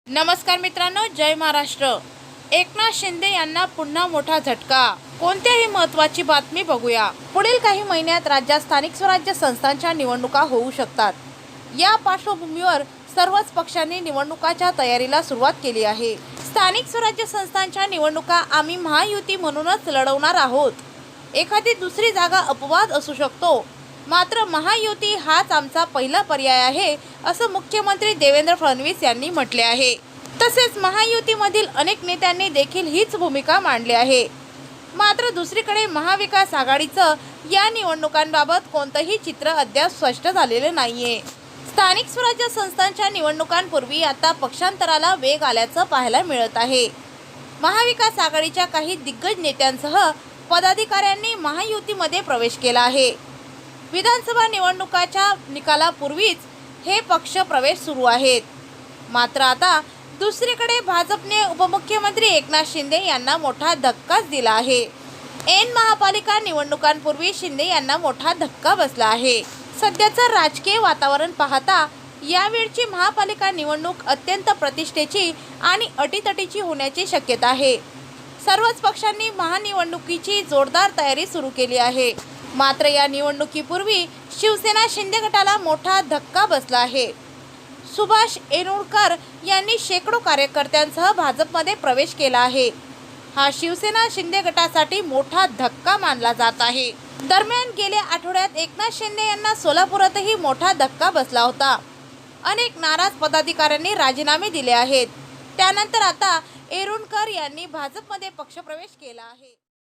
नमस्कार मित्रांनो, जय महाराष्ट्र। एकनाथ शिंदे यांना पुन्हा मोठा झटका। कोणत्याही महत्त्वाची बातमी बघूया। पुढील काही महिन्यात राज्यात स्थानिक स्वराज्य संस्थांच्या निवडणुका होऊ शकतात। या पार्श्वभूमीवर सर्वच पक्षांनी निवडणुकाच्या तयारीला सुरुवात केली आहे। स्थानिक स्वराज्य संस्थांच्या निवडणुका आम्ही महायुती म्हणूनच लढवणार आहोत। एखादी दुसरी जागा अपवाद असू शकतो, मात्र महायुती हाच आमचा पहिला पर्याय आहे, असं मुख्यमंत्री देवेंद्र फडणवीस यांनी म्हटले आहे। तसेच महायुतीमधील अनेक नेत्यांनी देखील हीच भूमिका मांडली आहे। मात्र दुसरीकडे महाविकास आघाडीचं या निवडणुकांबाबत कोणतंही चित्र अद्याप स्पष्ट झालेले नाहीये। स्थानिक स्वराज्य संस्थांच्या निवडणुकांपूर्वी आता पक्षांतराला वेग आल्याचं पाहायला मिळत आहे। महाविकास आघाडीच्या काही दिग्गज नेत्यांसह पदाधिकाऱ्यांनी महायुतीमध्ये प्रवेश केला आहे। विधानसभा निवडणुकाच्या निकालापूर्वीच हे पक्ष प्रवेश सुरू आहेत। मात्र आता दुसरीकडे भाजपने उपमुख्यमंत्री एकनाथ शिंदे यांना मोठा धक्काच दिला आहे। ऐन महापालिका निवडणुकांपूर्वी शिंदे यांना मोठा धक्का बसला आहे। सध्याचं राजकीय वातावरण पाहता यावेळची महापालिका निवडणूक अत्यंत प्रतिष्ठेची आणि अटीतटीची होण्याची शक्यता आहे। सर्वच पक्षांनी महानिवडणुकीची जोरदार तयारी सुरू केली आहे। मात्र या निवडणुकीपूर्वी शिवसेना शिंदे गटाला मोठा धक्का बसला आहे। सुभाष येऊरकर यांनी शेकडो कार्यकर्त्यांसह भाजपमध्ये प्रवेश केला आहे। हा शिवसेना शिंदे गटासाठी मोठा धक्का मानला जात आहे। दरम्यान गेल्या आठवड्यात एकनाथ शिंदे यांना सोलापुरातही मोठा धक्का बसला होता। अनेक नाराज पदाधिकाऱ्यांनी राजीनामे दिले आहेत। त्यानंतर आता येऊरकर यांनी भाजपमध्ये पक्षप्रवेश केला आहे।